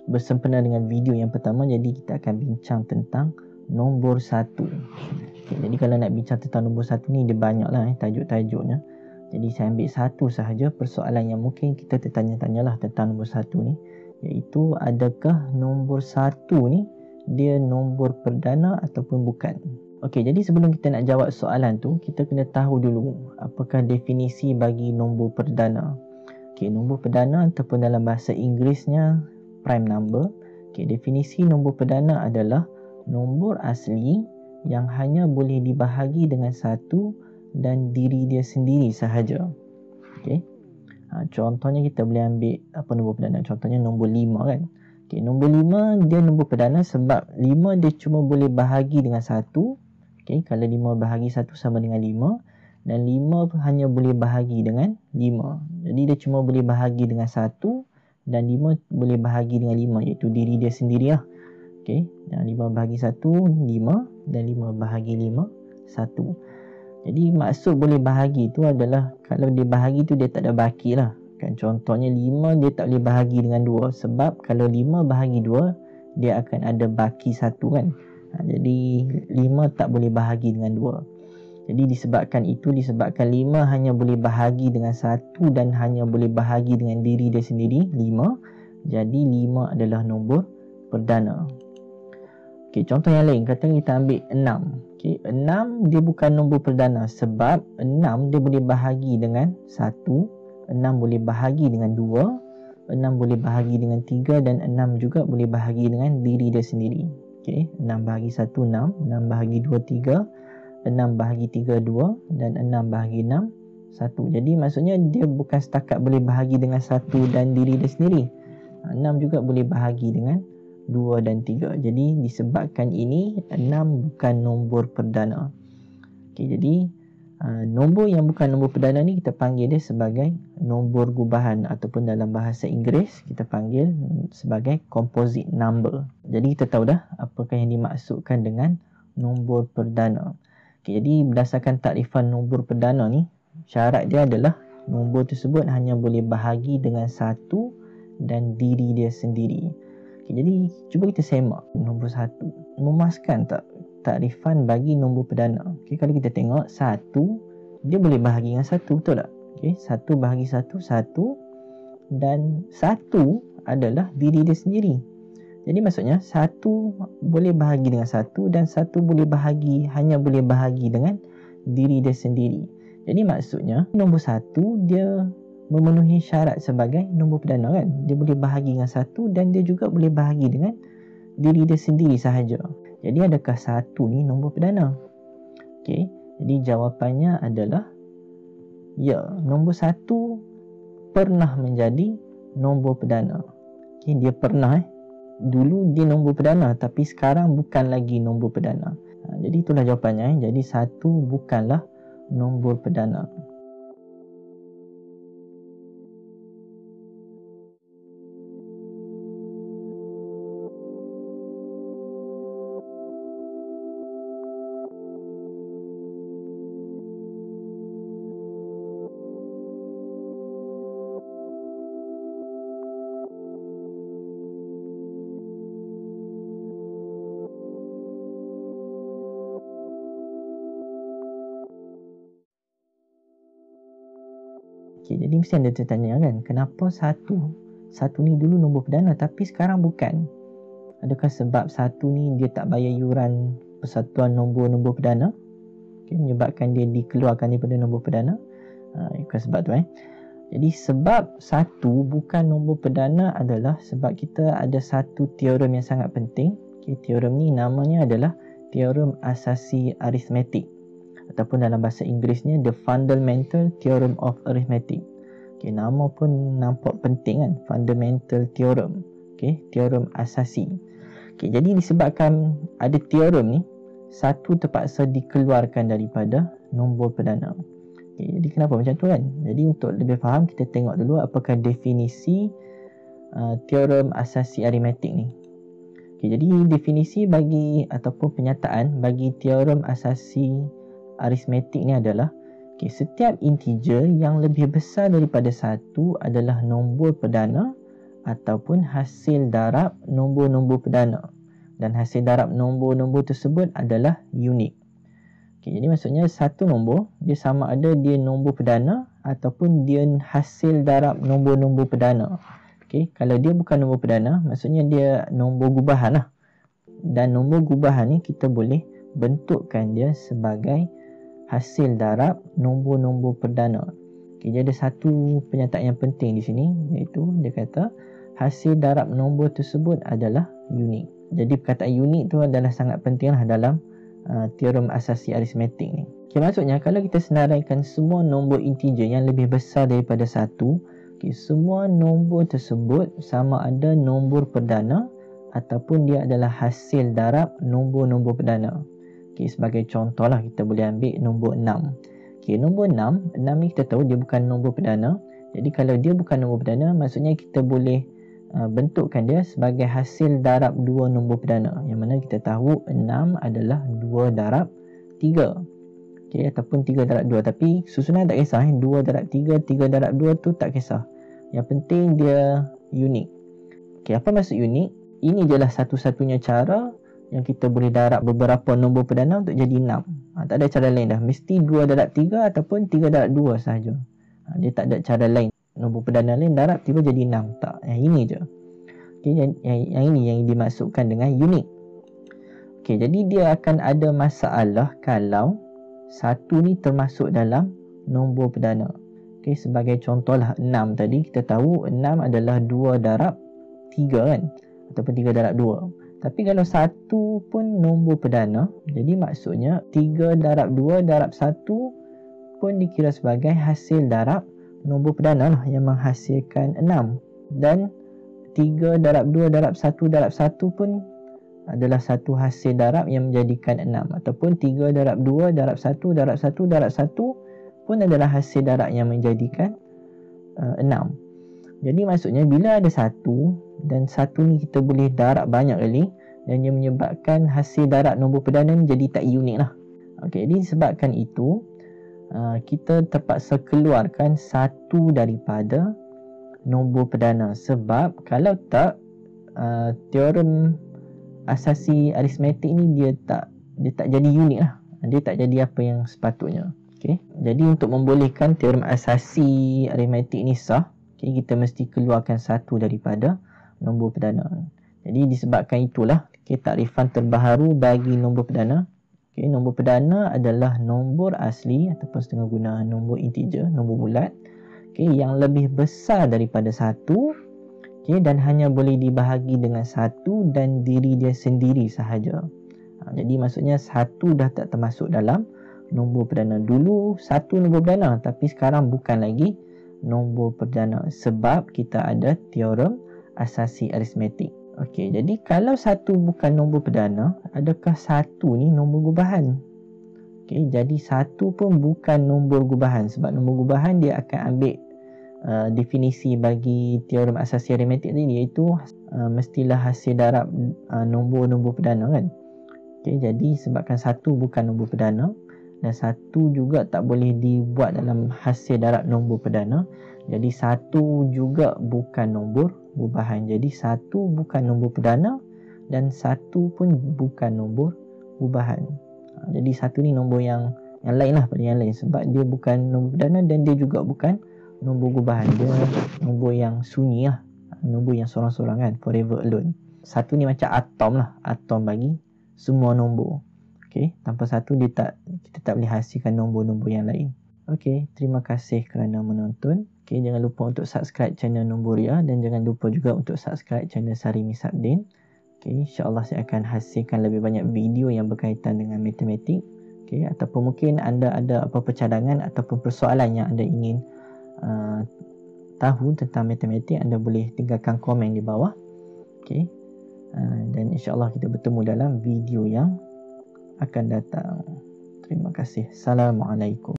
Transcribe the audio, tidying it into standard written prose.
bersempena dengan video yang pertama, jadi kita akan bincang tentang nombor 1. Okay, jadi kalau nak bincang tentang nombor 1 ni, dia banyak lah tajuk-tajuknya. Jadi saya ambil satu sahaja persoalan yang mungkin kita tertanya-tanyalah tentang nombor 1 ni, iaitu adakah nombor 1 ni dia nombor perdana ataupun bukan. Okey, jadi sebelum kita nak jawab soalan tu, kita kena tahu dulu apakah definisi bagi nombor perdana. Okey, nombor perdana ataupun dalam bahasa Inggerisnya prime number. Okey, definisi nombor perdana adalah nombor asli yang hanya boleh dibahagi dengan satu dan diri dia sendiri sahaja. Okey. Contohnya kita boleh ambil apa nombor perdana? Contohnya nombor 5 kan. Okey, nombor 5 dia nombor perdana sebab 5 dia cuma boleh bahagi dengan 1. Okey, kalau 5 bahagi 1 sama dengan 5 dan 5 hanya boleh bahagi dengan 5. Jadi dia cuma boleh bahagi dengan 1 dan 5 boleh bahagi dengan 5, iaitu diri dia sendirilah. Okey, 5 bahagi 1 5 dan 5 bahagi 5 1. Jadi maksud boleh bahagi tu adalah kalau dia bahagi tu dia tak ada baki lah. Kan contohnya 5 dia tak boleh bahagi dengan 2 sebab kalau 5 bahagi 2 dia akan ada baki 1 kan. Jadi 5 tak boleh bahagi dengan 2. Jadi disebabkan 5 hanya boleh bahagi dengan 1 dan hanya boleh bahagi dengan diri dia sendiri 5. Jadi 5 adalah nombor perdana. Okey, contoh yang lain, kata kita ambil 6. Okey, 6 dia bukan nombor perdana sebab 6 dia boleh bahagi dengan 1, 6 boleh bahagi dengan 2, 6 boleh bahagi dengan 3 dan 6 juga boleh bahagi dengan diri dia sendiri. Okey, 6 bahagi 1 6, 6 bahagi 2 3, 6 bahagi 3 2 dan 6 bahagi 6 1. Jadi maksudnya dia bukan setakat boleh bahagi dengan 1 dan diri dia sendiri. 6 juga boleh bahagi dengan 2 dan 3. Jadi disebabkan ini 6 bukan nombor perdana. Okey, jadi nombor yang bukan nombor perdana ni kita panggil dia sebagai nombor gubahan ataupun dalam bahasa Inggeris kita panggil sebagai composite number. Jadi kita tahu dah apakah yang dimaksudkan dengan nombor perdana. Okay, jadi berdasarkan takrifan nombor perdana ni, syarat dia adalah nombor tersebut hanya boleh bahagi dengan 1 dan diri dia sendiri. Okay, jadi cuba kita semak nombor 1. Memuaskan tak takrifan bagi nombor perdana? Okay, kalau kita tengok 1 dia boleh bahagi dengan 1, betul tak? Okay, 1 bahagi 1 1 dan 1 adalah diri dia sendiri. Jadi maksudnya 1 boleh bahagi dengan 1 dan 1 boleh bahagi, hanya boleh bahagi dengan diri dia sendiri. Jadi maksudnya nombor 1 dia memenuhi syarat sebagai nombor perdana kan. Dia boleh bahagi dengan 1 dan dia juga boleh bahagi dengan diri dia sendiri sahaja. Jadi adakah 1 ni nombor perdana? Okey, jadi jawapannya adalah ya, nombor 1 pernah menjadi nombor perdana. Okey, dia pernah dulu dia nombor perdana tapi sekarang bukan lagi nombor perdana. Jadi itulah jawapannya. Jadi 1 bukanlah nombor perdana. Okay, jadi mesti anda tertanya kan, kenapa 1 ni dulu nombor perdana tapi sekarang bukan? Adakah sebab 1 ni dia tak bayar yuran persatuan nombor-nombor perdana? Okay, menyebabkan dia dikeluarkan daripada nombor perdana? Bukan sebab tu Jadi sebab 1 bukan nombor perdana adalah sebab kita ada satu teorem yang sangat penting. Okay, teorem ni namanya adalah teorem asasi aritmetik, ataupun dalam bahasa Inggerisnya the fundamental theorem of arithmetic. Okay, nama pun nampak penting kan, fundamental theorem. Okay, teorem asasi. Okay, jadi disebabkan ada teorem ni, 1 terpaksa dikeluarkan daripada nombor perdana. Okay, jadi kenapa macam tu kan? Jadi untuk lebih faham, kita tengok dulu apakah definisi teorem asasi aritmetik ni. Okay, jadi definisi bagi ataupun penyataan bagi teorem asasi aritmetik ni adalah setiap integer yang lebih besar daripada 1 adalah nombor perdana ataupun hasil darab nombor-nombor perdana. Dan hasil darab nombor-nombor tersebut adalah unik. Okay, jadi maksudnya satu nombor dia sama ada dia nombor perdana ataupun dia hasil darab nombor-nombor perdana. Okay, kalau dia bukan nombor perdana, maksudnya dia nombor gubahan lah. Dan nombor gubahan ni kita boleh bentukkan dia sebagai hasil darab nombor-nombor perdana. Okay, jadi ada satu pernyataan yang penting di sini, iaitu dia kata hasil darab nombor tersebut adalah unik. Jadi perkataan unik tu adalah sangat penting lah dalam teorem asasi aritmetik ni. Okay, maksudnya kalau kita senaraikan semua nombor integer yang lebih besar daripada 1, okay, semua nombor tersebut sama ada nombor perdana ataupun dia adalah hasil darab nombor-nombor perdana. Okay, sebagai contoh lah kita boleh ambil nombor 6. Okay, nombor 6 ni kita tahu dia bukan nombor perdana. Jadi kalau dia bukan nombor perdana, maksudnya kita boleh bentukkan dia sebagai hasil darab dua nombor perdana, yang mana kita tahu 6 adalah 2 darab 3, okay, ataupun 3 darab 2. Tapi susunan tak kisah, 2 darab 3, 3 darab 2 tu tak kisah, yang penting dia unik. Okay, apa maksud unik? Ini jelah satu-satunya cara yang kita boleh darab beberapa nombor perdana untuk jadi 6. Tak ada cara lain dah, mesti 2 darab 3 ataupun 3 darab 2 sahaja. Dia tak ada cara lain, nombor perdana lain darab tiba jadi 6. Tak, yang ini je. Okay, yang ini yang dimaksudkan dengan unik. Okay, jadi dia akan ada masalah kalau satu ni termasuk dalam nombor perdana. Okay, sebagai contohlah 6 tadi, kita tahu 6 adalah 2 darab 3 kan, ataupun 3 darab 2. Tapi kalau satu pun nombor perdana, jadi maksudnya 3 darab 2 darab 1 pun dikira sebagai hasil darab nombor perdana lah, yang menghasilkan 6. Dan 3 darab 2 darab 1 darab 1 pun adalah satu hasil darab yang menjadikan 6. Ataupun 3 darab 2 darab 1 darab 1 darab 1 pun adalah hasil darab yang menjadikan 6. Jadi maksudnya bila ada satu, dan satu ni kita boleh darab banyak kali, dan yang menyebabkan hasil darab nombor perdana ni jadi tak unik lah. Okay, jadi disebabkan itu kita terpaksa keluarkan satu daripada nombor perdana. Sebab kalau tak, teorem asasi aritmetik ni dia tak jadi unik lah. Dia tak jadi apa yang sepatutnya. Okay, jadi untuk membolehkan teorem asasi aritmetik ni sah, okay, kita mesti keluarkan satu daripada nombor perdana. Jadi disebabkan itulah, okay, takrifan terbaharu bagi nombor perdana. Okay, nombor perdana adalah nombor asli ataupun setengah guna nombor integer, nombor bulat, okay, yang lebih besar daripada 1, okay, dan hanya boleh dibahagi dengan 1 dan diri dia sendiri sahaja. Jadi maksudnya 1 dah tak termasuk dalam nombor perdana. Dulu 1 nombor perdana, tapi sekarang bukan lagi nombor perdana sebab kita ada teorem asasi aritmetik. Okey, jadi kalau 1 bukan nombor perdana, adakah 1 ni nombor gubahan? Okey, jadi 1 pun bukan nombor gubahan, sebab nombor gubahan dia akan ambil definisi bagi teorem asasi aritmetik ni, iaitu mestilah hasil darab nombor-nombor perdana kan. Okey, jadi sebabkan 1 bukan nombor perdana dan 1 juga tak boleh dibuat dalam hasil darab nombor perdana, jadi 1 juga bukan nombor gubahan. Jadi 1 bukan nombor perdana dan 1 pun bukan nombor gubahan. Jadi 1 ni nombor yang lain lah pada yang lain, sebab dia bukan nombor perdana dan dia juga bukan nombor gubahan. Dia nombor yang sunyi lah, nombor yang sorang-sorang kan, forever alone. 1 ni macam atom lah, atom bagi semua nombor. Okay, tanpa 1 kita tak boleh hasilkan nombor-nombor yang lain. Okay, terima kasih kerana menonton. Okay, jangan lupa untuk subscribe channel Nomboria dan jangan lupa juga untuk subscribe channel Sarimi Sabdin. Okay, insyaAllah saya akan hasilkan lebih banyak video yang berkaitan dengan matematik. Okay, ataupun mungkin anda ada apa-apa cadangan ataupun persoalan yang anda ingin tahu tentang matematik, anda boleh tinggalkan komen di bawah. Okay, dan insyaAllah kita bertemu dalam video yang akan datang. Terima kasih. Assalamualaikum.